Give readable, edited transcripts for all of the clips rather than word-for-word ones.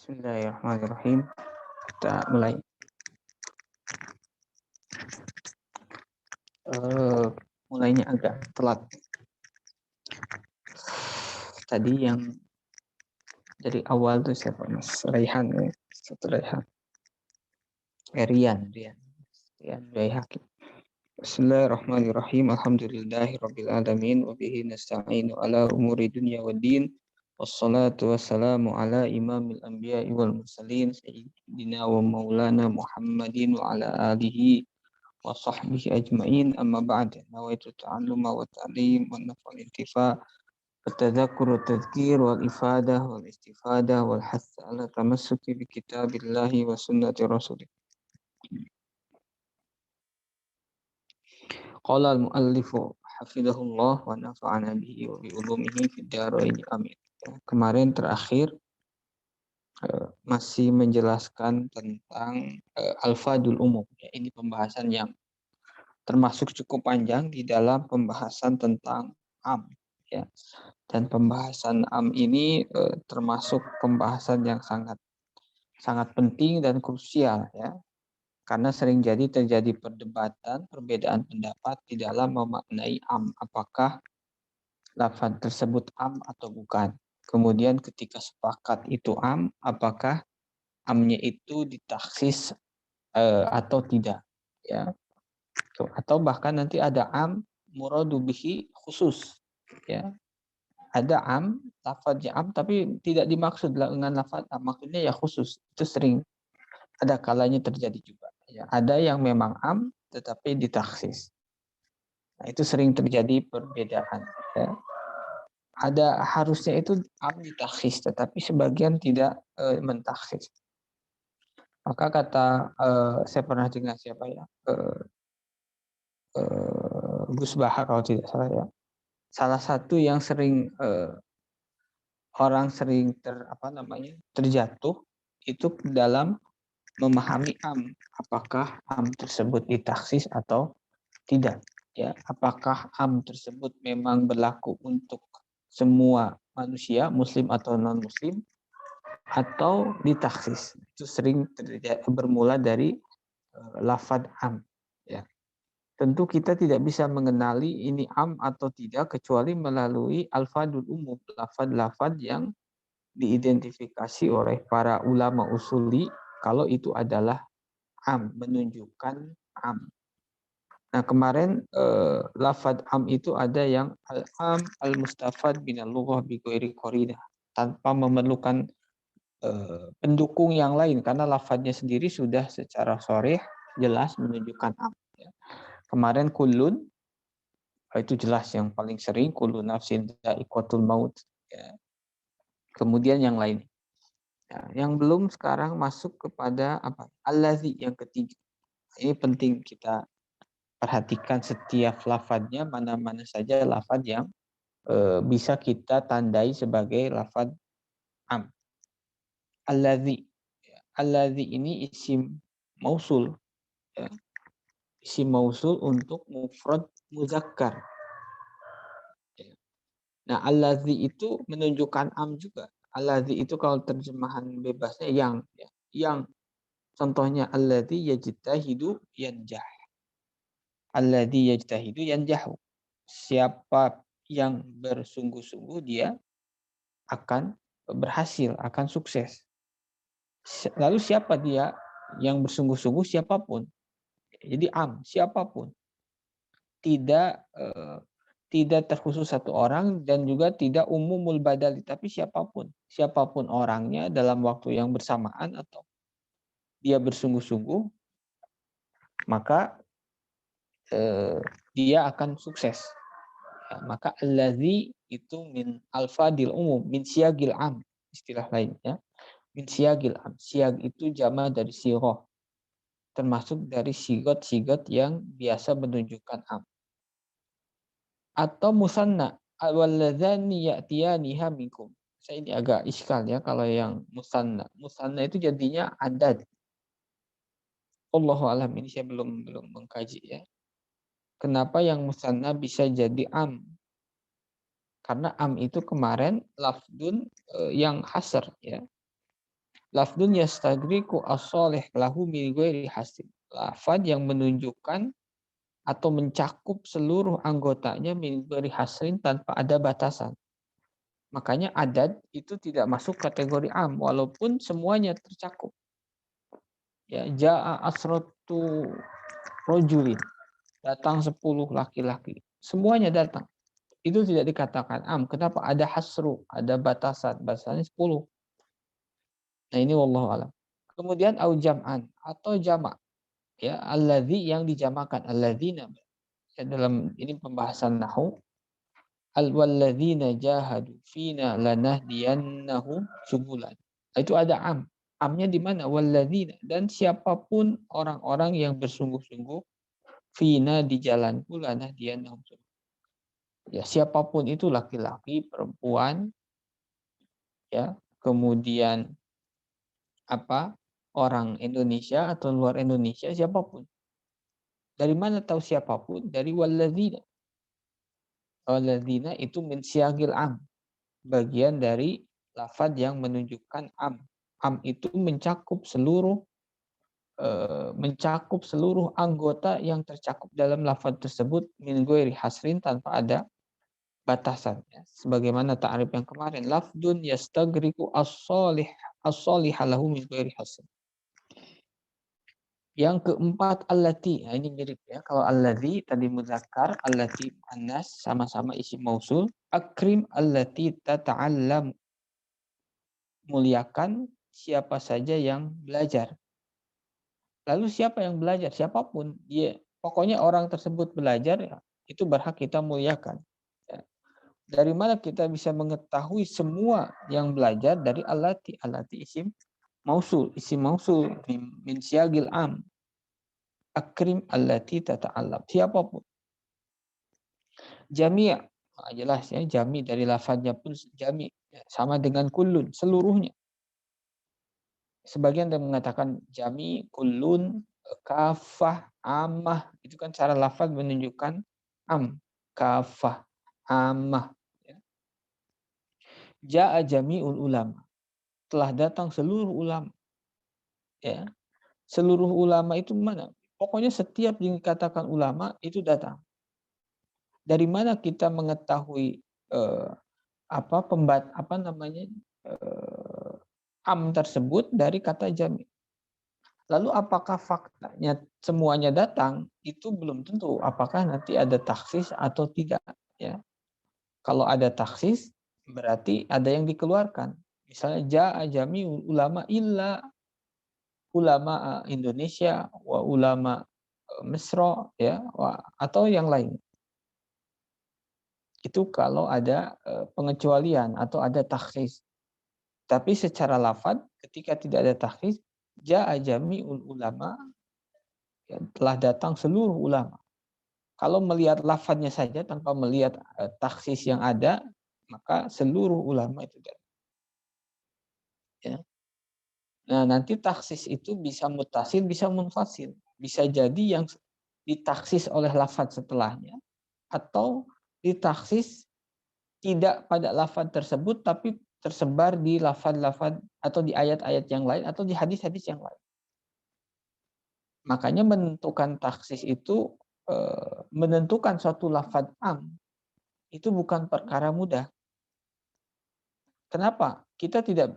Bismillahirrahmanirrahim. Kita mulai. Mulainya agak telat. Tadi yang dari awal tuh siapa Mas Raihan ya? Satu Raihan. Rian Raihan. Bismillahirrahmanirrahim. Alhamdulillahirabbil alamin wa bihi nasta'inu ala umuri dunya waddin. Wassalatu wassalamu ala imamil anbiya'i wal mursalin sayyidina wa maulana Muhammadin wa ala alihi wa sahbihi ajma'in, amma ba'd. Nawaitu ta'alluma wa ta'lim wa naf'al intifa' wa tadhakkur wa tadhkir wal ifadah wal istifadah wal hath ala tamassuki bi kitabillahi wa sunnati rasulih. Qala al-muallifu hafidhahullah wa nafa'ana bihi wa bi ulumihi fid dharain amin. Kemarin terakhir masih menjelaskan tentang al-fadul umum. Ya, ini pembahasan yang termasuk cukup panjang di dalam pembahasan tentang am, ya. Dan pembahasan am ini termasuk pembahasan yang sangat penting dan krusial, ya, karena sering jadi terjadi perdebatan, perbedaan pendapat di dalam memaknai am, apakah lafaz tersebut am atau bukan. Kemudian ketika sepakat itu am, apakah amnya itu ditaksis atau tidak, ya. Atau bahkan nanti ada am muradu bihi khusus, ya. Ada am, lafadznya am tapi tidak dimaksud dengan lafadz am, maksudnya ya khusus. Itu sering ada kalanya terjadi juga, ya. Ada yang memang am tetapi ditaksis. Nah, itu sering terjadi perbedaan, ya. Ada harusnya itu am ditaksis tetapi sebagian tidak mentaksis. Maka kata saya pernah dengar siapa ya, Gus Bahar kalau tidak salah, ya. Salah satu yang sering orang sering terjatuh itu dalam memahami am, apakah am tersebut ditaksis atau tidak, ya. Apakah am tersebut memang berlaku untuk semua manusia, muslim atau non muslim, atau ditaksis. Itu sering bermula dari lafadz am, ya. Tentu kita tidak bisa mengenali ini am atau tidak kecuali melalui alfadul umum, lafadz-lafadz yang diidentifikasi oleh para ulama usuli kalau itu adalah am, menunjukkan am. Nah, kemarin lafadz am itu ada yang al-am al-mustafad minal lughah bi ghairi qarinah, tanpa memerlukan pendukung yang lain karena lafadznya sendiri sudah secara sharih jelas menunjukkan am, ya. Kemarin kullun itu jelas yang paling sering, kullu nafsin dha'iqatul maut, ya. Kemudian yang lain. Ya, yang belum sekarang masuk kepada apa? Allazi yang ketiga. Ini penting kita perhatikan setiap lafadznya, mana-mana saja lafadz yang bisa kita tandai sebagai lafadz am. Allazi. Ya, allazi ini isim mausul, ya. Isim mausul untuk mufrad muzakkar. Ya. Nah, allazi itu menunjukkan am juga. Allazi itu kalau terjemahan bebasnya yang, ya. Yang contohnya alladzi yajtahidu yanjah. Alladzi yajtahidu yanjahu. Siapa yang bersungguh-sungguh dia akan berhasil, akan sukses. Lalu siapa dia yang bersungguh-sungguh? Siapapun. Jadi am, siapapun. Tidak terkhusus satu orang dan juga tidak umumul badali, tapi siapapun. Siapapun orangnya dalam waktu yang bersamaan atau dia bersungguh-sungguh, maka dia akan sukses. Ya, maka allazi itu min alfadil umum, min siagil am, istilah lainnya. Min siagil am. Siag itu jama dari sighah, termasuk dari sigot-sigot yang biasa menunjukkan am. Atau musanna, walladzani ya'tiyaniha minkum. Saya ini agak iskal ya kalau yang musanna. Musanna itu jadinya adad. Allahu alam, ini saya belum mengkaji, ya. Kenapa yang musanna bisa jadi am? Karena am itu kemarin lafdun yang hasr, ya. Lafdun yastagriku as-solih lahu min ghairi hasin. Lafad yang menunjukkan atau mencakup seluruh anggotanya min ghairi hasrin tanpa ada batasan. Makanya adad itu tidak masuk kategori am walaupun semuanya tercakup. Ya, ja'a asratu rojulin. Datang 10 laki-laki. Semuanya datang. Itu tidak dikatakan am. Kenapa? Ada hasru, ada batasan. Batasannya 10. Nah, ini wallahu alam. Kemudian au jam'an atau jamak. Ya, alladzi yang dijamakan. Alladzina. Ya, dalam ini pembahasan nahwu. Al-walladzina jahadu fina lanahdiyannahum subulan. Itu ada am. Amnya di mana? Walladzina. Dan siapapun orang-orang yang bersungguh-sungguh fina di jalanku lanahdiyannahum subulan. Ya, siapapun itu laki-laki, perempuan, ya, kemudian apa? Orang Indonesia atau luar Indonesia, siapapun. Dari mana tahu siapapun? Dari walladzina. Walladzina itu min syagil am. Bagian dari lafaz yang menunjukkan am. Am itu mencakup seluruh anggota yang tercakup dalam lafaz tersebut min ghairi hasrin tanpa ada batasan. Sebagaimana ta'rif yang kemarin, lafdun yastagriku as-solih lahu min ghairi hasrin. Yang keempat allati. Nah, ini mirip ya. Kalau allazi tadi muzakkar, allati muannas sama-sama isim mausul. Akrim allati tata'allam. Muliakan siapa saja yang belajar. Lalu siapa yang belajar? Siapapun. Dia, pokoknya orang tersebut belajar, ya, itu berhak kita muliakan. Ya. Dari mana kita bisa mengetahui semua yang belajar? Dari allati. Allati isim mausul. Isim mausul min syagil am. Akrim allati tata'allam. Siapapun. Jami'. Nah, jelas ya. Jami' dari lafaznya pun jami'. Sama dengan kullun. Seluruhnya. Sebagian yang mengatakan jami, kullun, kafah, amah. Itu kan cara lafaz menunjukkan am. Kafah, amah. Ja'a jami'ul ulama. Telah datang seluruh ulama. Ya. Seluruh ulama itu mana? Pokoknya setiap yang dikatakan ulama itu datang. Dari mana kita mengetahui am tersebut? Dari kata jami. Lalu apakah faktanya semuanya datang? Itu belum tentu. Apakah nanti ada taksis atau tidak? Ya. Kalau ada taksis, berarti ada yang dikeluarkan. Misalnya ja'a jami ulama illa ulama Indonesia wa ulama Mesra, ya, atau yang lain. Itu kalau ada pengecualian atau ada taksis. Tapi secara lafaz ketika tidak ada taksis, ja'a jami'ul ulama, ya, telah datang seluruh ulama. Kalau melihat lafaznya saja tanpa melihat taksis yang ada, maka seluruh ulama itu datang. Ya. Nah, nanti taksis itu bisa mutasil, bisa munfasil. Bisa jadi yang ditaksis oleh lafaz setelahnya, atau ditaksis tidak pada lafaz tersebut, tapi tersebar di lafaz-lafaz atau di ayat-ayat yang lain, atau di hadis-hadis yang lain. Makanya menentukan taksis itu, menentukan suatu lafaz am, itu bukan perkara mudah. Kenapa? Kita tidak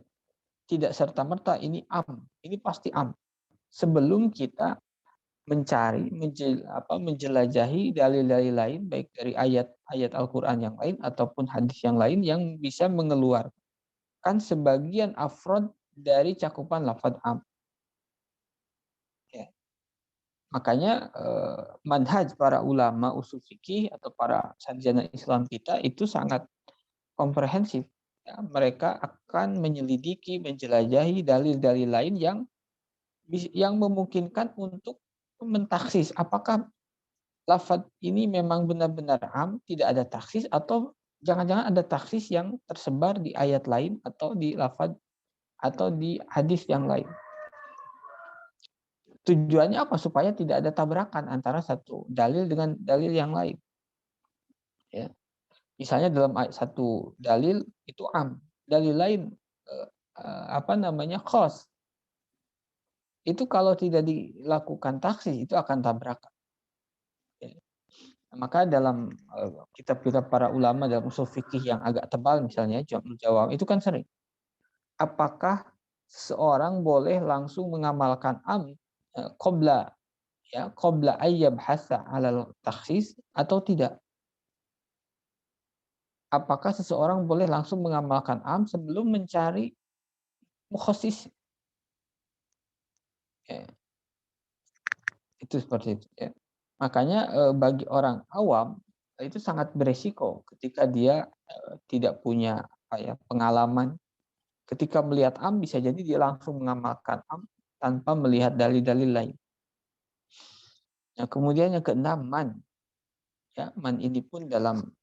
serta-merta ini am, ini pasti am. Sebelum kita mencari, menjelajahi dalil-dalil lain, baik dari ayat-ayat Al-Quran yang lain ataupun hadis yang lain yang bisa mengeluarkan sebagian afrod dari cakupan lafaz am. Ya. Makanya manhaj para ulama usul fikih atau para sarjana Islam kita itu sangat komprehensif. Ya, mereka akan menyelidiki, menjelajahi dalil-dalil lain yang memungkinkan untuk mentaksis apakah lafaz ini memang benar-benar am, tidak ada taksis, atau jangan-jangan ada taksis yang tersebar di ayat lain atau di lafaz atau di hadis yang lain. Tujuannya apa? Supaya tidak ada tabrakan antara satu dalil dengan dalil yang lain. Ya. Misalnya dalam satu dalil itu am, dalil lain khos. Itu kalau tidak dilakukan taksis itu akan tabrakan. Maka dalam kitab-kitab para ulama dalam usul fikih yang agak tebal misalnya Jam'ul Jawam itu kan sering. Apakah seorang boleh langsung mengamalkan qabla ayyab hasa alal taksis atau tidak? Apakah seseorang boleh langsung mengamalkan sebelum mencari mukhasis? Ya. Itu seperti itu. Ya. Makanya bagi orang awam itu sangat beresiko ketika dia tidak punya pengalaman. Ketika melihat bisa jadi dia langsung mengamalkan tanpa melihat dalil-dalil lain. Nah, kemudian yang keenam man. Ya, man ini pun dalam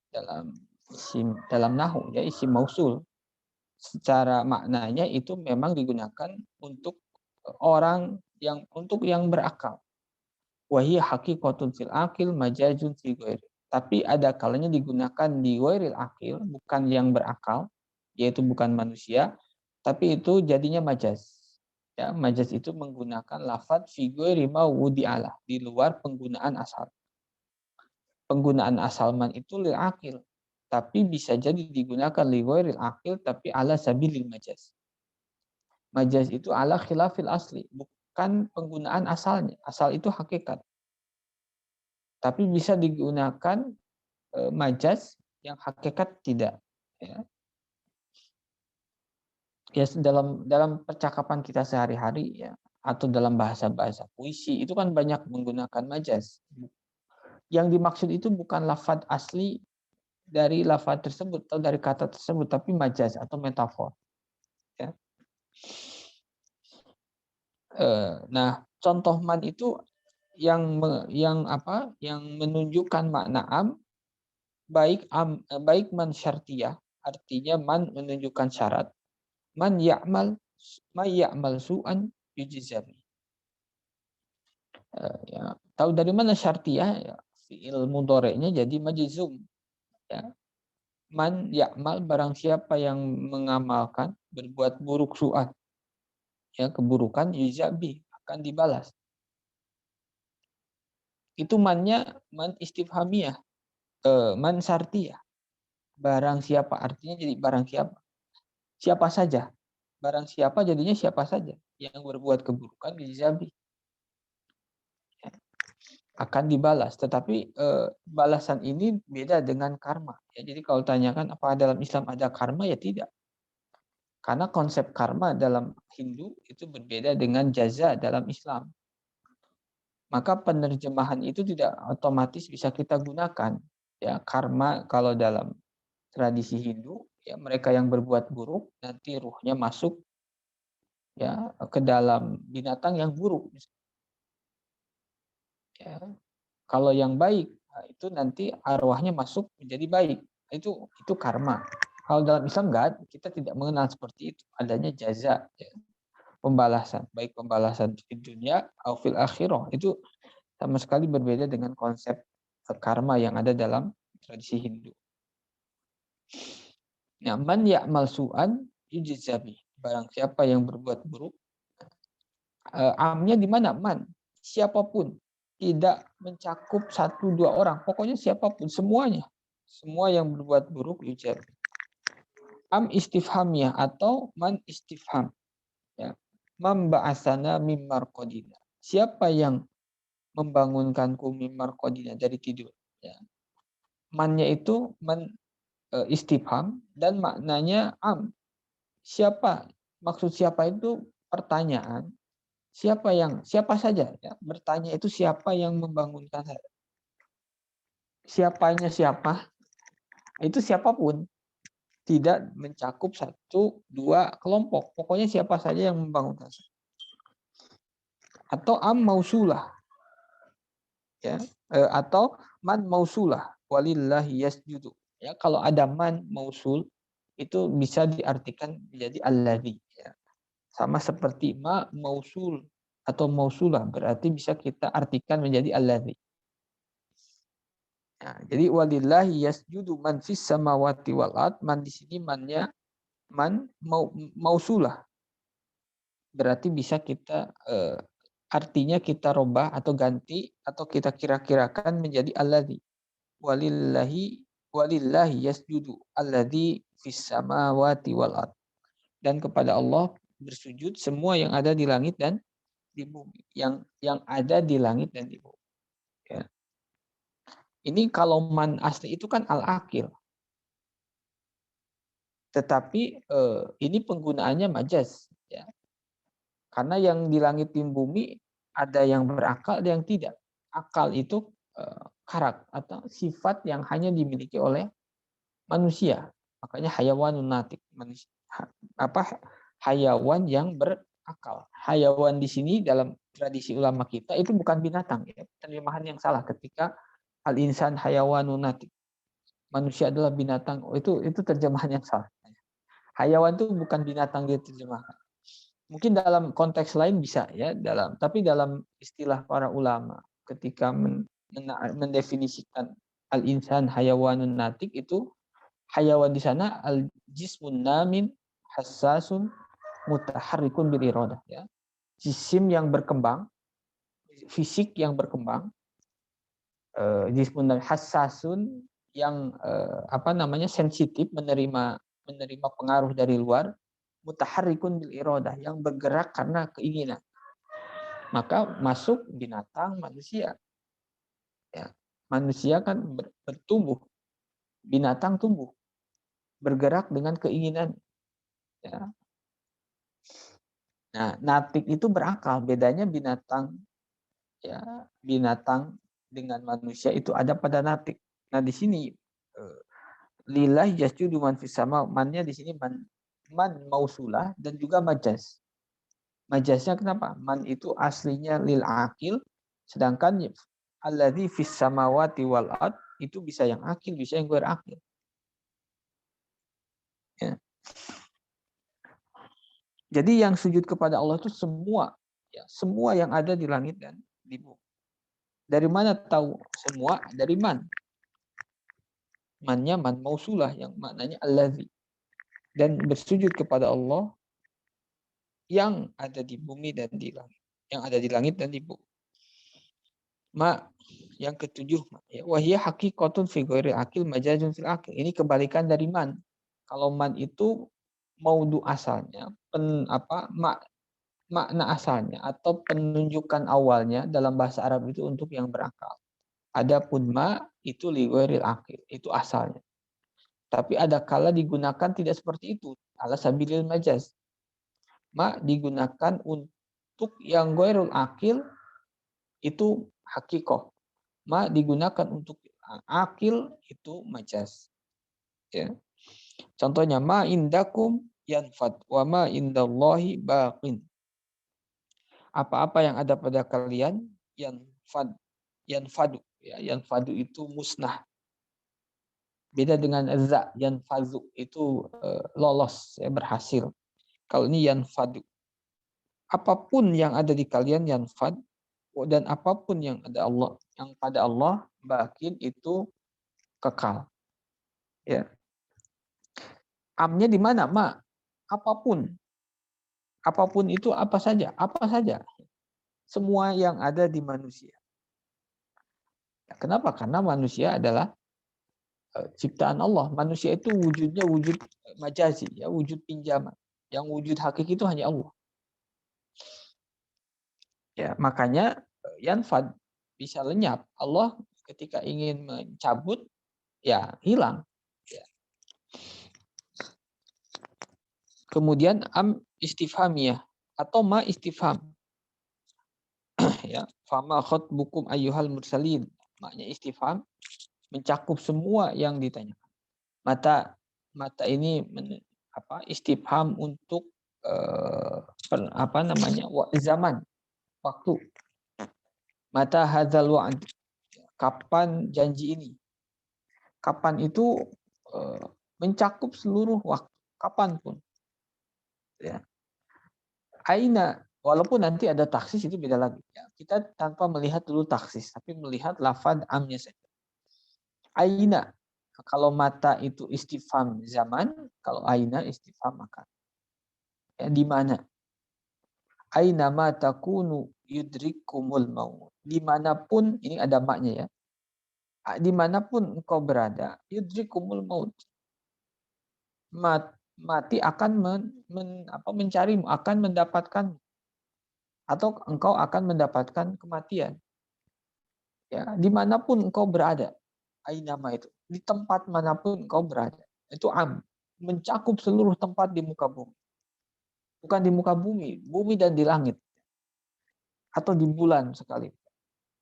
nahwu ya isim mausul. Secara maknanya itu memang digunakan untuk yang berakal. Wahia haqiqatun fil akil majazun fi ghairi. Tapi ada kalanya digunakan di ghairil akil, bukan yang berakal, yaitu bukan manusia, tapi itu jadinya majaz. Ya, majaz itu menggunakan lafadz fi ghairi ma wudi'alah, di luar penggunaan asal. Penggunaan asal man itu lil akil, tapi bisa jadi digunakan li ghairil akil tapi ala sabilil majaz. Majaz itu ala khilafil asli, bukan penggunaan asalnya. Asal itu hakikat. Tapi bisa digunakan majaz yang hakikat tidak. Ya. Ya dalam percakapan kita sehari-hari ya atau dalam bahasa-bahasa puisi itu kan banyak menggunakan majaz. Yang dimaksud itu bukan lafadz asli dari lafadz tersebut atau dari kata tersebut, tapi majaz atau metafor. Ya. Nah, contoh man itu yang menunjukkan makna baik man syartiyah, artinya man menunjukkan syarat. Man ya'mal su'an yujizami. Ya, tahu dari mana syartiyah? Ya, fi'il mudhari'nya jadi majzum. Ya. Man ya'mal barang siapa yang mengamalkan berbuat buruk su'an. Ya, keburukan yujabi akan dibalas. Itu mannya man istifhamiyah. Man syartiyah. Barang siapa artinya jadi barang siapa. Siapa saja. Barang siapa jadinya siapa saja yang berbuat keburukan yujabi akan dibalas. Tetapi balasan ini beda dengan karma. Ya, jadi kalau tanyakan apa dalam Islam ada karma, ya tidak. Karena konsep karma dalam Hindu itu berbeda dengan jaza dalam Islam. Maka penerjemahan itu tidak otomatis bisa kita gunakan. Ya, karma kalau dalam tradisi Hindu, ya mereka yang berbuat buruk nanti ruhnya masuk ya ke dalam binatang yang buruk. Ya, kalau yang baik itu nanti arwahnya masuk menjadi baik. Itu karma. Kalau dalam Islam enggak, kita tidak mengenal seperti itu. Adanya jaza, ya, pembalasan, baik pembalasan di dunia atau fil akhirah. Itu sama sekali berbeda dengan konsep karma yang ada dalam tradisi Hindu. Nah, man ya'mal su'an yujzabi. Barang siapa yang berbuat buruk, amnya di mana? Man. Siapapun. Tidak mencakup 1-2 orang. Pokoknya siapapun, semuanya. Semua yang berbuat buruk yujzabi. Am istifhamiyah atau man istifham. Ya. Man ba'asana mim marqadina. Siapa yang membangunkanku mim marqadina dari tidur. Ya. Mannya itu man istifham dan maknanya am. Siapa? Maksud siapa itu pertanyaan. Siapa saja ya, bertanya itu siapa yang membangunkan saya. Siapanya siapa? Itu siapapun. Tidak mencakup 1-2 kelompok. Pokoknya siapa saja yang membangunkan saya. Atau am mausulah. Ya, atau man mausulah walillahi yasjudu. Ya, kalau ada man mausul itu bisa diartikan menjadi alladzi. Ya. Sama seperti ma mausul atau mausulah berarti bisa kita artikan menjadi alladzi. Nah, jadi walillahi yasjudu man fis samawati wal ard. Man di sini mannya man mausulah berarti bisa kita artinya kita robah atau ganti atau kita kira-kirakan menjadi alladzi. Walillahi yasjudu alladzi fis samawati wal ard. Dan kepada Allah bersujud semua yang ada di langit dan di bumi. Yang ada di langit dan di bumi. Ya. Ini kalau man asli itu kan al-akil. Tetapi ini penggunaannya majaz. Ya. Karena yang di langit di bumi ada yang berakal, ada yang tidak. Akal itu karakter atau sifat yang hanya dimiliki oleh manusia. Makanya hayawanun natik, manusia, hayawan yang berakal. Hayawan di sini dalam tradisi ulama kita itu bukan binatang, ya. Terjemahan yang salah ketika al-insan hayawanun natik. Manusia adalah binatang. Oh, itu terjemahan yang salah. Hayawan itu bukan binatang dia terjemahkan. Mungkin dalam konteks lain bisa ya, tapi dalam istilah para ulama ketika mendefinisikan al-insan hayawanun natik itu hayawan di sana al-jismun namin hassasun mutaharrikun bil iradah, ya. Jisim yang berkembang, fisik yang berkembang, jismun namin hassasun yang sensitif menerima pengaruh dari luar, mutaharrikun bil iradah yang bergerak karena keinginan. Maka masuk binatang, manusia. Ya. Manusia kan bertumbuh, binatang tumbuh, bergerak dengan keinginan. Ya. Nah, natik itu berakal. Bedanya binatang, ya, binatang dengan manusia itu ada pada natik. Nah, di sini lillahi yasjudu man fis sama, mannya di sini man mausulah dan juga majaz. Majaznya kenapa? Man itu aslinya lil akil, sedangkan alladzi fis samawati wal ard itu bisa yang akil, bisa yang berakil. Ya. Jadi yang sujud kepada Allah itu semua, ya, semua yang ada di langit dan di bumi. Dari mana tahu semua? Dari man. Mannya man mausulah yang maknanya alladzi. Dan bersujud kepada Allah yang ada di bumi dan di langit. Yang ada di langit dan di bumi. Yang ketujuh, ya, wahiyya haqiqatun fi ghairi akil majazun fil akil. Ini kebalikan dari man. Kalau man itu maudu asalnya, makna asalnya atau penunjukan awalnya dalam bahasa Arab itu untuk yang berakal. Adapun itu li ghairil akil, itu asalnya. Tapi ada kala digunakan tidak seperti itu, ala sabilil majaz. Digunakan untuk yang ghairul akil itu hakikoh. Digunakan untuk akil itu majaz. Ya. Contohnya indakum yanfad wa ma indallahi baqin. Apa-apa yang ada pada kalian yanfadu, ya, yanfadu itu musnah. Beda dengan yanfadu itu lolos, ya, berhasil. Kalau ini yanfadu. Apapun yang ada di kalian yanfad, dan apapun yang pada Allah baqin itu kekal. Ya. Amnya di mana? Apapun. Apapun itu apa saja? Apa saja. Semua yang ada di manusia. Kenapa? Karena manusia adalah ciptaan Allah. Manusia itu wujudnya wujud majazi, ya, wujud pinjaman. Yang wujud hakiki itu hanya Allah. Ya, makanya yanfad bisa lenyap. Allah ketika ingin mencabut, ya hilang. Ya. Kemudian istifhamiyah atau istifham. Ya, fama khotbukum ayyuhal mursalin. Maknanya istifham mencakup semua yang ditanyakan. Mata ini istifham untuk zaman, waktu. Mata hadzal wa'd. Kapan janji ini? Kapan itu mencakup seluruh waktu, kapanpun. Ya. Aina, walaupun nanti ada taksis itu beda lagi. Ya. Kita tanpa melihat dulu taksis, tapi melihat lafaz amnya saja. Aina, kalau mata itu istifham zaman, kalau aina istifham makan. Ya, di mana? Ainama takunu yudrikumul maut. Dimanapun, ini ada maknya ya. Dimanapun engkau berada, yudrikumul maut. Mati akan mencarimu, akan mendapatkan, atau engkau akan mendapatkan kematian. Ya, dimanapun engkau berada, ainama itu, di tempat manapun engkau berada, itu mencakup seluruh tempat di muka bumi. Bukan di muka bumi, bumi dan di langit, atau di bulan sekali.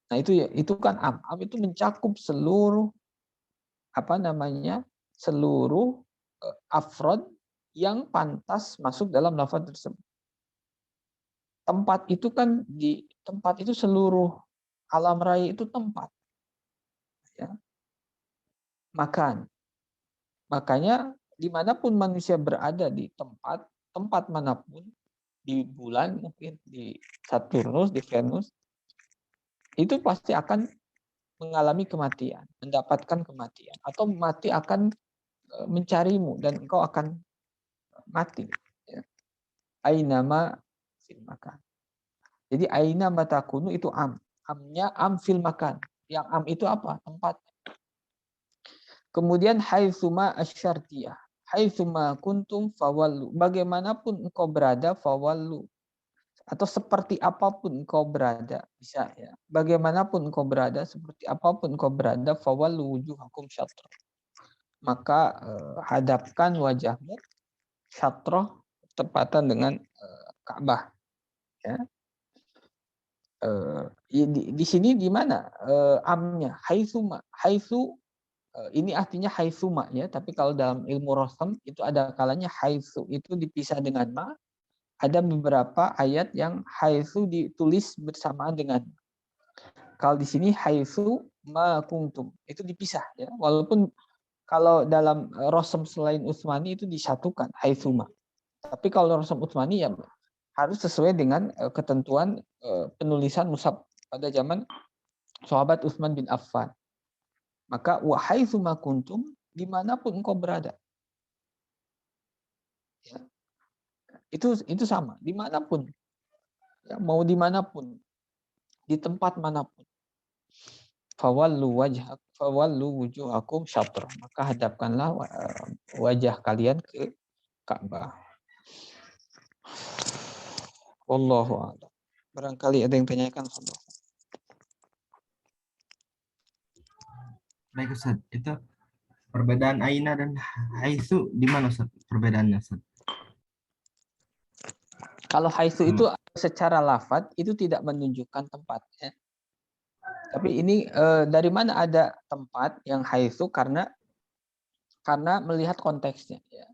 Nah itu ya, itu kan am itu mencakup seluruh seluruh afrod yang pantas masuk dalam lafaz tersebut. Tempat itu kan di tempat itu seluruh alam raya itu tempat. Ya. Makan. Makanya dimanapun manusia berada di tempat manapun, di bulan mungkin, di Saturnus, di Venus, itu pasti akan mengalami kematian, mendapatkan kematian. Atau mati akan mencarimu dan engkau akan mati. Ya. Ainama fil makan. Jadi aina matakunu itu am. Amnya am fil makan. Yang am itu apa? Tempat. Kemudian haitsuma asyartiyah. Haitsuma kuntum fawallu. Bagaimanapun engkau berada fawallu. Atau seperti apapun engkau berada. Bisa ya. Bagaimanapun engkau berada, seperti apapun engkau berada, fawallu wujuhakum syatra. Maka hadapkan wajahmu syatroh, tepatan dengan Ka'bah. Ya. Di sini di mana amnya? Haitsuma. Haitsu ini artinya haitsuma ya, tapi kalau dalam ilmu rosam itu ada kalanya haitsu itu dipisah dengan ma. Ada beberapa ayat yang haitsu ditulis bersamaan dengan. Kalau di sini haitsu ma kuntum itu dipisah ya. Walaupun kalau dalam rosam selain Utsmani itu disatukan haitsuma. Tapi kalau rosam Utsmani ya harus sesuai dengan ketentuan penulisan mushaf pada zaman sahabat Utsman bin Affan. Maka wahai suma kuntum, dimanapun engkau berada. Ya. Itu sama, dimanapun. Ya, mau dimanapun, di tempat manapun. Fawallu wujuhakum syatr. Maka hadapkanlah wajah kalian ke Ka'bah. Wallahu a'lam. Barangkali ada yang tanyakan. Baik Ustaz, itu perbedaan aina dan haitsu di mana Ustaz perbedaannya Ustaz? Kalau haitsu itu secara lafaz itu tidak menunjukkan tempat ya. Tapi ini dari mana ada tempat yang haitsu karena melihat konteksnya ya.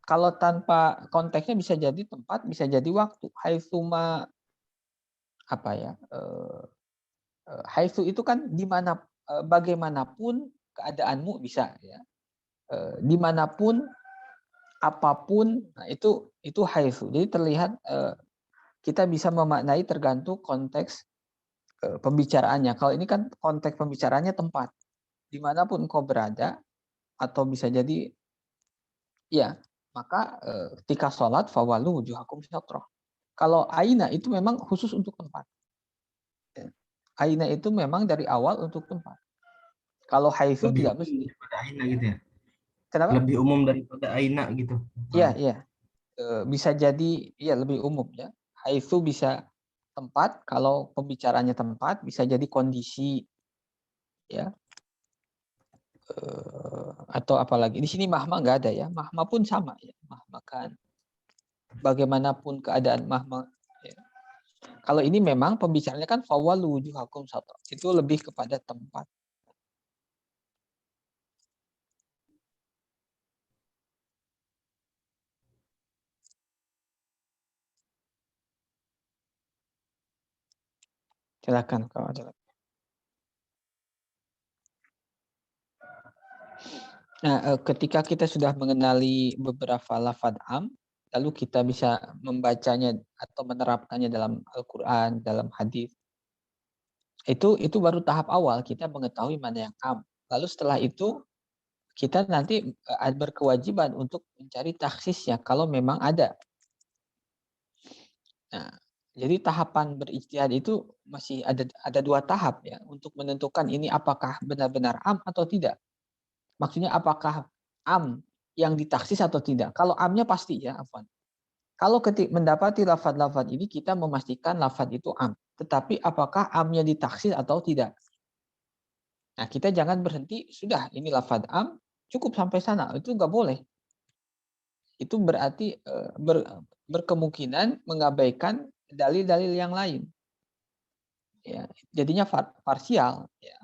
Kalau tanpa konteksnya bisa jadi tempat, bisa jadi waktu. Haitsuma apa ya? Haitsu itu kan di mana bagaimanapun keadaanmu bisa ya. Dimanapun apapun, nah itu haitsu. Jadi terlihat kita bisa memaknai tergantung konteks pembicaraannya. Kalau ini kan konteks pembicaraannya tempat. Dimanapun engkau berada, atau bisa jadi ya, maka ketika sholat fawalu wujuhakum syatrah. Kalau aina itu memang khusus untuk tempat. Ya. Aina itu memang dari awal untuk tempat. Kalau haitsu Lebih tidak umum mesti. daripada aina gitu ya? Kenapa? Lebih umum daripada aina gitu. Iya, iya. Bisa jadi ya lebih umum ya. Haitsu bisa tempat, kalau pembicaranya tempat bisa jadi kondisi ya. Atau apalagi di sini mahma nggak ada ya. Mahma pun sama ya. Mahma kan bagaimanapun keadaan mahma ya. Kalau ini memang pembicaranya kan fawalu wujuhakum syatr. Itu lebih kepada tempat. Silakan kalau ada. Nah, ketika kita sudah mengenali beberapa lafadz am, lalu kita bisa membacanya atau menerapkannya dalam Al-Quran, dalam hadis. Itu baru tahap awal kita mengetahui mana yang am. Lalu setelah itu kita nanti berkewajiban untuk mencari taksisnya kalau memang ada. Nah, jadi tahapan berijtihad itu masih ada 2 tahap ya untuk menentukan ini apakah benar-benar am atau tidak. Maksudnya apakah am yang ditaksis atau tidak. Kalau amnya pasti ya, Afwan. Kalau mendapati lafaz-lafaz ini kita memastikan lafaz itu am. Tetapi apakah amnya ditaksis atau tidak. Nah, kita jangan berhenti, sudah ini lafaz am, cukup sampai sana. Itu nggak boleh. Itu berarti berkemungkinan mengabaikan dalil-dalil yang lain. Ya, jadinya parsial. Ya.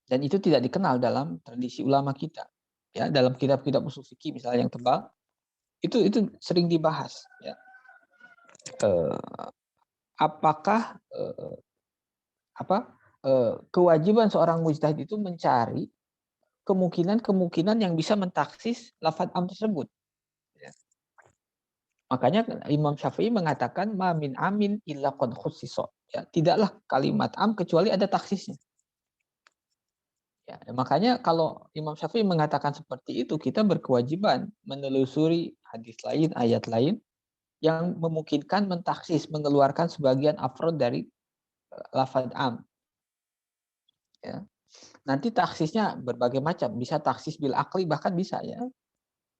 Dan itu tidak dikenal dalam tradisi ulama kita. Ya, dalam kitab-kitab usul fikih misalnya yang tebal, itu sering dibahas. Ya. Apakah kewajiban seorang mujtahid itu mencari kemungkinan yang bisa mentaksis lafaz am tersebut. Ya. Makanya Imam Syafi'i mengatakan ma min amin illa qad khussisa. Ya, tidaklah kalimat am kecuali ada taksisnya. Ya, makanya kalau Imam Syafi'i mengatakan seperti itu, kita berkewajiban menelusuri hadis lain, ayat lain yang memungkinkan mentaksis, mengeluarkan sebagian afrod dari lafaz am. Ya. Nanti taksisnya berbagai macam, bisa taksis bil akli, bahkan bisa ya.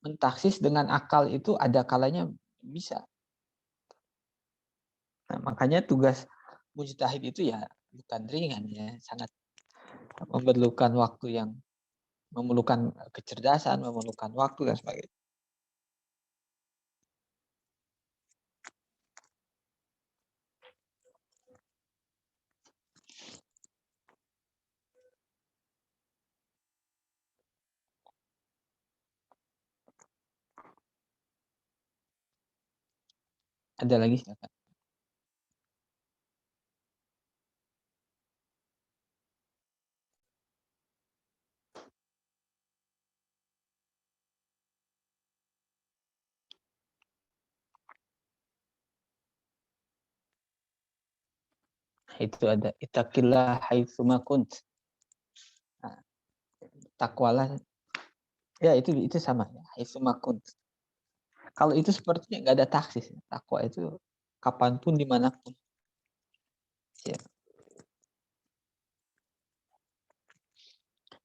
Mentaksis dengan akal itu ada kalanya bisa. Nah, makanya tugas mujtahid itu ya bukan ringan ya, sangat memerlukan waktu yang memerlukan kecerdasan, memerlukan waktu dan sebagainya. Ada lagi silakan. Itu ada ittaqillah haitsuma kunt. Nah, takwalah ya itu sama ya, haitsuma kunt. Kalau itu sepertinya nggak ada taksis. Takwa itu kapanpun dimanapun. Ya.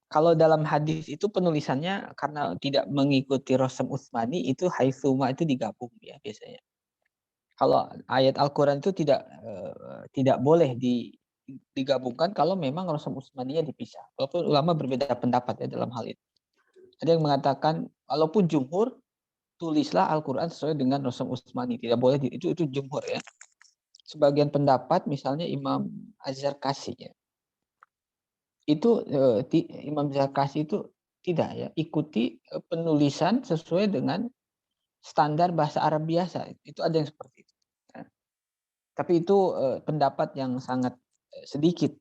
Kalau dalam hadis itu penulisannya karena tidak mengikuti Rosem Utsmani itu haitsuma itu digabung ya biasanya. Kalau ayat Al-Qur'an itu tidak boleh digabungkan kalau memang Rosem Utsmaniyah dipisah. Walaupun ulama berbeda pendapat ya dalam hal itu. Ada yang mengatakan walaupun jumhur tulislah Al-Qur'an sesuai dengan Rosem Utsmani, tidak boleh itu jumhur ya. Sebagian pendapat misalnya Imam Az-Zarkashi ya. Itu Imam Zarkashi itu tidak ya, ikuti penulisan sesuai dengan standar bahasa Arab biasa. Itu ada yang seperti itu. Ya. Tapi itu pendapat yang sangat sedikit.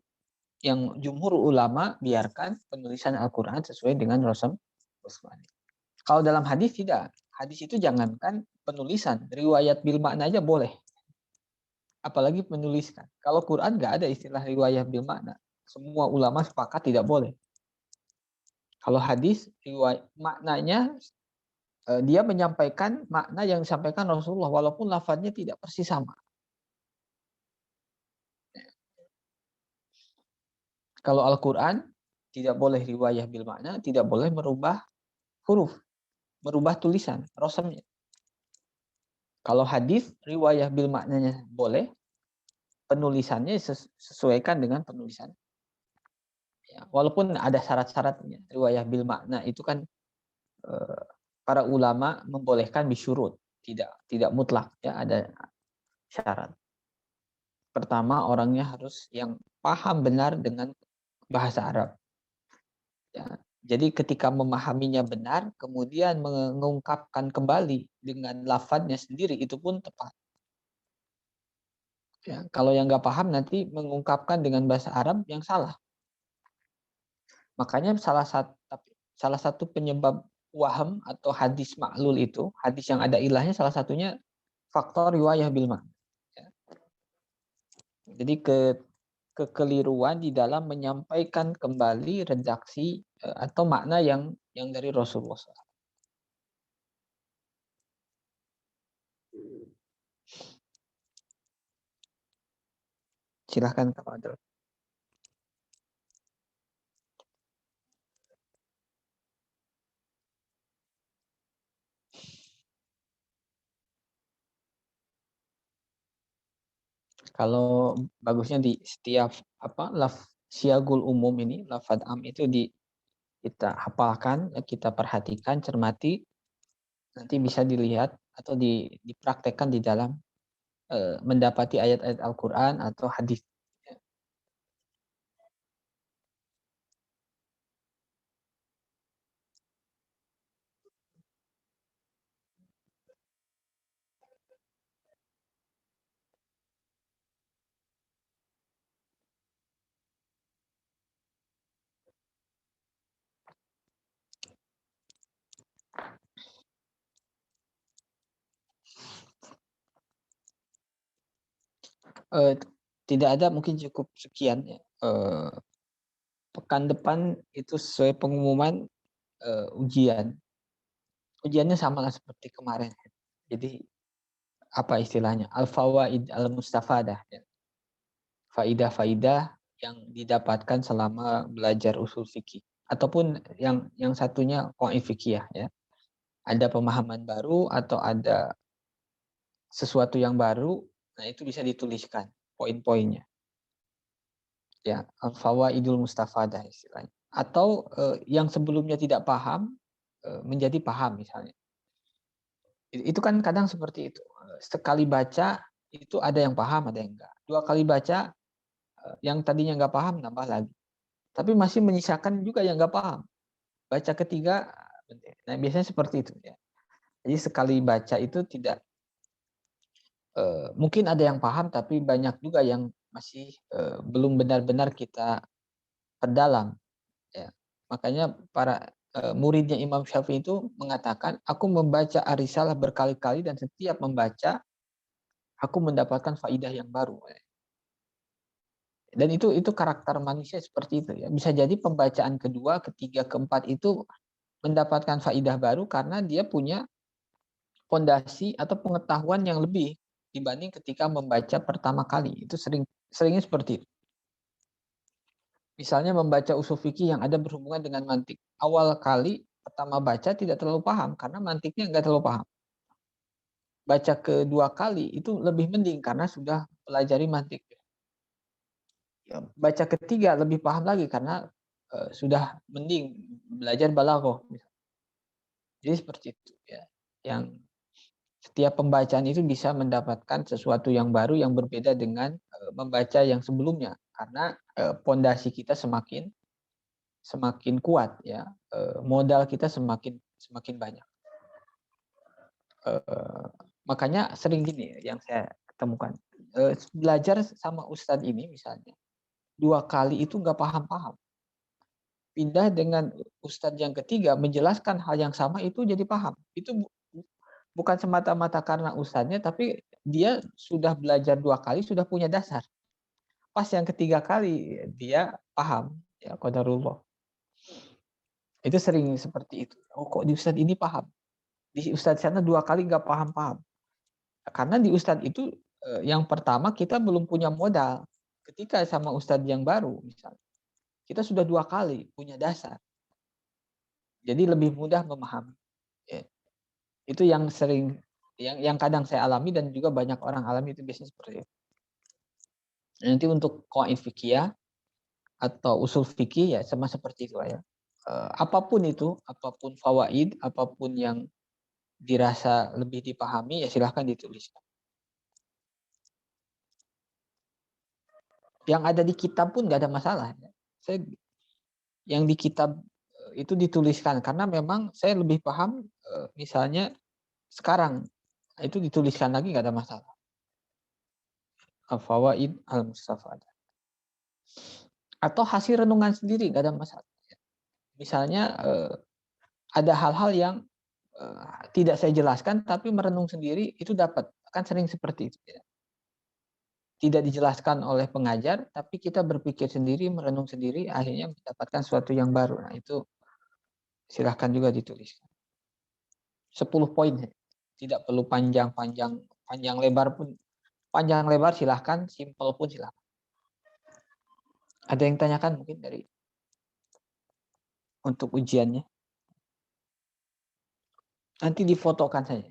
Yang jumhur ulama biarkan penulisan Al-Quran sesuai dengan Rasul Utsmani. Kalau dalam hadis tidak. Hadis itu jangankan penulisan, riwayat bil makna aja boleh. Apalagi menuliskan. Kalau Quran nggak ada istilah riwayat bil makna. Semua ulama sepakat tidak boleh. Kalau hadis riwayat maknanya dia menyampaikan makna yang disampaikan Rasulullah walaupun lafadznya tidak persis sama. Kalau Al-Quran tidak boleh riwayah bil makna, tidak boleh merubah huruf, merubah tulisan, rosamnya. Kalau hadis riwayah bil maknanya boleh, penulisannya sesuaikan dengan penulisan. Ya, walaupun ada syarat-syaratnya, riwayah bil makna itu kan para ulama membolehkan bisyurut, tidak mutlak ya, ada syarat. Pertama orangnya harus yang paham benar dengan bahasa Arab. Ya, jadi ketika memahaminya benar, kemudian mengungkapkan kembali dengan lafadznya sendiri, itu pun tepat. Ya, kalau yang nggak paham nanti mengungkapkan dengan bahasa Arab yang salah. Makanya salah satu penyebab waham atau hadis ma'lul itu, hadis yang ada ilahnya salah satunya faktor riwayah bil ma'na. Ya. Jadi kekeliruan di dalam menyampaikan kembali redaksi atau makna yang dari Rasulullah SAW. Silahkan Kak Fadl. Kalau bagusnya di setiap siagul umum ini, lafadz am itu kita hafalkan, kita perhatikan, cermati, nanti bisa dilihat atau dipraktekkan di dalam mendapati ayat-ayat Al-Quran atau hadis. Eh, Tidak ada, mungkin cukup sekian ya. Pekan depan itu sesuai pengumuman ujian. Ujiannya sama lah seperti kemarin. Jadi apa istilahnya? Al-fawaid al-mustafadah. Ya. Faidah-faidah yang didapatkan selama belajar usul fikih. Ataupun yang satunya qawaid fikih ya. Ada pemahaman baru atau ada sesuatu yang baru, nah itu bisa dituliskan poin-poinnya. Ya, al-fawaidul mustafadah istilahnya. Atau yang sebelumnya tidak paham menjadi paham misalnya. Itu kan kadang seperti itu. Sekali baca itu ada yang paham, ada yang enggak. Dua kali baca yang tadinya enggak paham nambah lagi. Tapi masih menyisakan juga yang enggak paham. Baca ketiga, nah biasanya seperti itu ya. Jadi sekali baca itu tidak mungkin ada yang paham tapi banyak juga yang masih belum benar-benar kita perdalam. Ya. Makanya para muridnya Imam Syafi'i itu mengatakan, aku membaca Ar-Risalah berkali-kali dan setiap membaca aku mendapatkan faidah yang baru. Dan itu karakter manusia seperti itu ya. Bisa jadi pembacaan kedua, ketiga, keempat itu mendapatkan faidah baru karena dia punya fondasi atau pengetahuan yang lebih dibanding ketika membaca pertama kali. Itu seringnya seperti itu. Misalnya membaca usul fikih yang ada berhubungan dengan mantik. Awal kali pertama baca tidak terlalu paham karena mantiknya nggak terlalu paham. Baca kedua kali itu lebih mending karena sudah pelajari mantik. Ya, baca ketiga lebih paham lagi karena sudah mending belajar balaghah. Jadi seperti itu ya. Yang setiap pembacaan itu bisa mendapatkan sesuatu yang baru yang berbeda dengan membaca yang sebelumnya karena pondasi kita semakin kuat ya, modal kita semakin banyak. Makanya sering gini yang saya ketemukan, belajar sama ustadz ini misalnya 2 kali itu nggak paham-paham, pindah dengan ustadz yang ketiga menjelaskan hal yang sama itu jadi paham. Itu bukan semata-mata karena ustadznya, tapi dia sudah belajar 2 kali sudah punya dasar. Pas yang ketiga kali dia paham ya qadarullah. Itu sering seperti itu. Oh kok di ustadz ini paham, di ustadz sana 2 kali nggak paham-paham. Karena di ustadz itu yang pertama kita belum punya modal. Ketika sama ustadz yang baru misalnya, kita sudah 2 kali punya dasar. Jadi lebih mudah memahami. Ya. Itu yang sering, yang kadang saya alami dan juga banyak orang alami itu biasanya seperti itu. Nanti untuk qawaid fikih atau usul fikih ya sama seperti itu ya. Apapun itu, apapun fawaid, apapun yang dirasa lebih dipahami ya silahkan dituliskan. Yang ada di kitab pun nggak ada masalah. Saya yang di kitab itu dituliskan karena memang saya lebih paham misalnya sekarang itu dituliskan lagi nggak ada masalah. Al-fawaid al-mustafadah. Atau hasil renungan sendiri nggak ada masalah. Misalnya ada hal-hal yang tidak saya jelaskan tapi merenung sendiri itu dapat, kan sering seperti itu. Ya. Tidak dijelaskan oleh pengajar tapi kita berpikir sendiri, merenung sendiri, akhirnya mendapatkan sesuatu yang baru. Nah itu silahkan juga dituliskan. 10 poin, tidak perlu panjang lebar pun, panjang lebar silahkan, simple pun silahkan. Ada yang tanyakan mungkin dari untuk ujiannya? Nanti difotokan saja.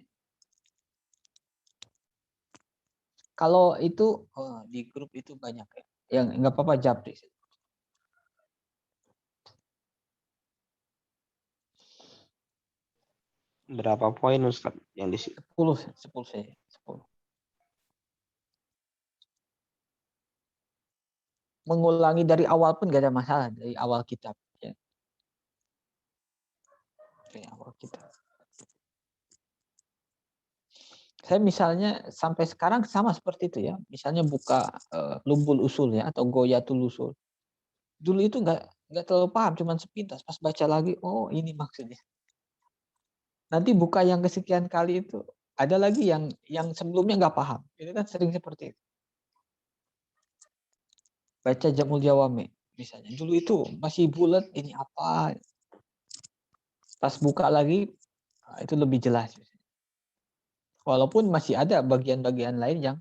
Kalau itu di grup itu banyak ya. Yang nggak apa-apa japri. Berapa poin Ustaz yang di sini? 10 saja. 10. Mengulangi dari awal pun nggak ada masalah, dari awal kitab. Ya. Dari awal kitab. Saya misalnya sampai sekarang sama seperti itu ya. Misalnya buka Lumbul Usul ya atau Goyatul Usul. Dulu itu nggak terlalu paham, cuman sepintas. Pas baca lagi, oh ini maksudnya. Nanti buka yang kesekian kali itu, ada lagi yang sebelumnya nggak paham. Itu kan sering seperti itu. Baca Jamul Jawami misalnya. Dulu itu masih bulat, ini apa? Pas buka lagi, itu lebih jelas. Walaupun masih ada bagian-bagian lain yang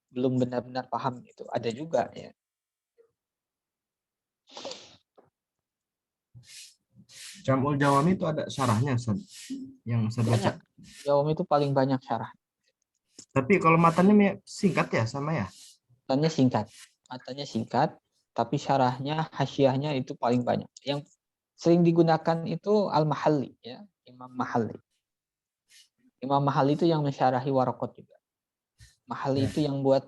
belum benar-benar paham itu, ada juga ya. Jamul Jawami itu ada syarahnya, Ustaz, yang saya baca. Banyak. Jawami itu paling banyak syarah. Tapi kalau matanya singkat ya, sama ya? Matanya singkat, tapi syarahnya, hasyiahnya itu paling banyak. Yang sering digunakan itu Al-Mahalli ya, Imam Mahalli. Imam Mahalli itu yang mensyarahi Waraqat juga. Mahalli itu yang buat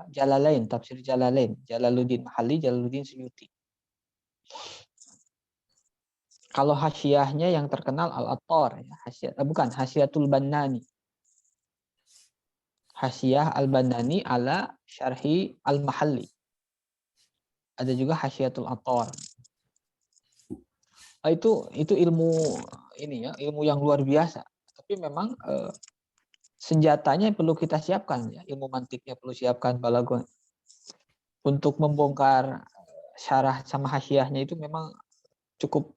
Jalalain, tafsir Jalalain, Jalaluddin Mahalli, Jalaluddin Suyuti. Kalau hasyiahnya yang terkenal Al-Attar ya, Hasyiatul Bannani. Hasyiah Al-Bannani ala Syarhi Al-Mahalli. Ada juga Hasyiatul Attar. Itu ilmu ini ya, ilmu yang luar biasa. Tapi memang senjatanya perlu kita siapkan ya, ilmu mantiknya perlu siapkan, balagon. Untuk membongkar syarah sama hasyiahnya itu memang cukup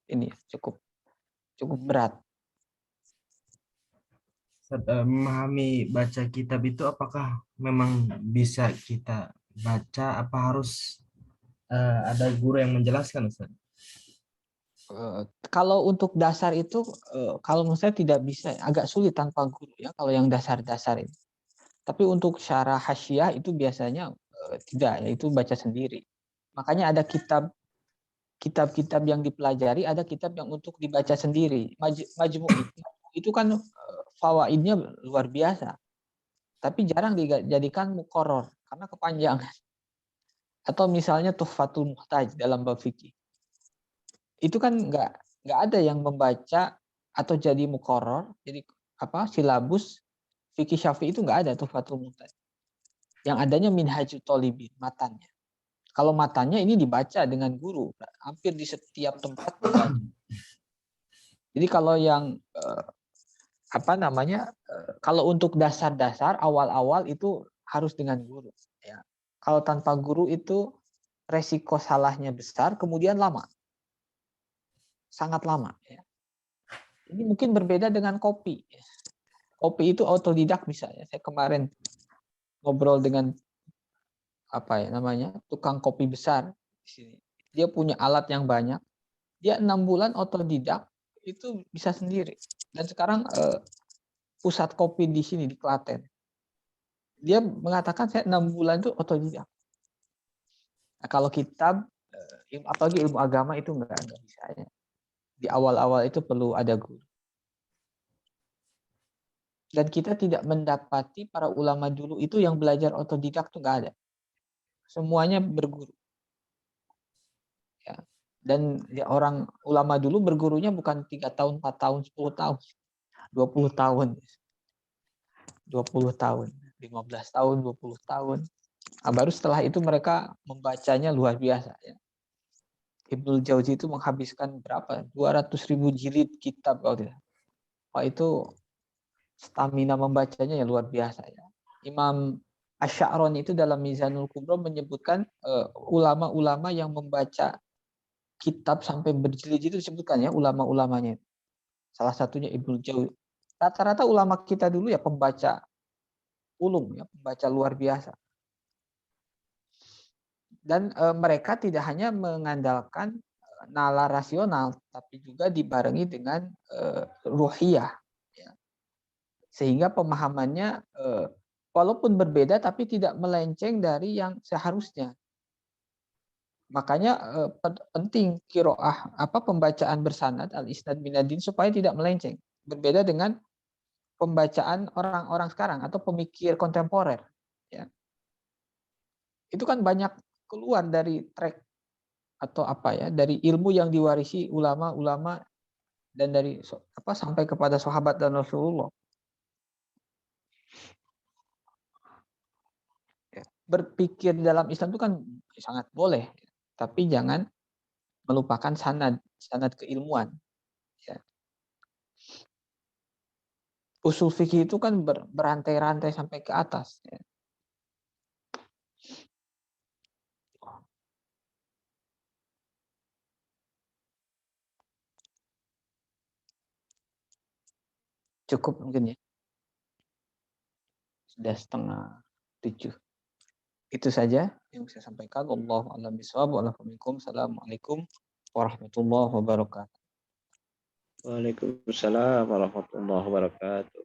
berat. Memahami baca kitab itu apakah memang bisa kita baca, apa harus ada guru yang menjelaskan, Ustaz? Kalau untuk dasar itu, kalau menurut saya tidak bisa, agak sulit tanpa guru ya. Kalau yang dasar-dasar ini. Tapi untuk syarah hasyiah itu biasanya tidak, yaitu baca sendiri. Makanya ada kitab-kitab yang dipelajari, ada kitab yang untuk dibaca sendiri. Majmu' itu kan fawaidnya luar biasa. Tapi jarang dijadikan muqarrar karena kepanjangan. Atau misalnya Tuhfatul Muhtaj dalam bab fikih. Itu kan nggak ada yang membaca atau jadi muqarrar, jadi silabus fikih Syafi'i itu nggak ada Tuhfatul Muhtaj. Yang adanya Minhajut Thalibin, matannya. Kalau matanya ini dibaca dengan guru, hampir di setiap tempat dibaca. Jadi kalau yang kalau untuk dasar-dasar awal-awal itu harus dengan guru. Ya. Kalau tanpa guru itu resiko salahnya besar, kemudian lama, sangat lama. Ya. Ini mungkin berbeda dengan kopi. Kopi itu autodidak bisa. Ya. Saya kemarin ngobrol dengan tukang kopi besar di sini. Dia punya alat yang banyak. Dia 6 bulan autodidak itu bisa sendiri. Dan sekarang pusat kopi di sini di Klaten. Dia mengatakan saya 6 bulan itu otodidak. Nah, kalau kitab, apalagi ilmu agama itu enggak bisa. Ya. Di awal-awal itu perlu ada guru. Dan kita tidak mendapati para ulama dulu itu yang belajar otodidak itu enggak ada. Semuanya berguru. Ya. Dan ya, orang ulama dulu bergurunya bukan 3 tahun, 4 tahun, 10 tahun. 20 tahun. 20 tahun. 15 tahun, 20 tahun. Nah, baru setelah itu mereka membacanya luar biasa. Ya. Ibnul Jauzi itu menghabiskan berapa? 200.000 jilid kitab. Wah, itu stamina membacanya ya luar biasa. Ya. Imam Asy'arani itu dalam Mizanul Kubra menyebutkan ulama-ulama yang membaca kitab sampai berjilid-jilid disebutkan ya ulama-ulamanya. Salah satunya Ibnul Jauzi. Rata-rata ulama kita dulu ya pembaca ulum, ya pembaca luar biasa. Dan mereka tidak hanya mengandalkan nalar rasional, tapi juga dibarengi dengan ruhiyah. Ya. Sehingga pemahamannya walaupun berbeda, tapi tidak melenceng dari yang seharusnya. Makanya penting qiraah pembacaan bersanad al-isnad minadin supaya tidak melenceng. Berbeda dengan pembacaan orang-orang sekarang atau pemikir kontemporer. Ya. Itu kan banyak keluar dari track atau dari ilmu yang diwarisi ulama-ulama dan dari sampai kepada sahabat dan Rasulullah. Ya. Berpikir dalam Islam itu kan sangat boleh, tapi jangan melupakan sanad keilmuan. Ya. Usul fikih itu kan berantai-rantai sampai ke atas. Ya. Cukup mungkin ya. Sudah 6:30. Itu saja yang saya sampaikan. Wallahu a'lam bishawab. Assalamualaikum warahmatullahi wabarakatuh. Waalaikumsalam warahmatullahi wabarakatuh.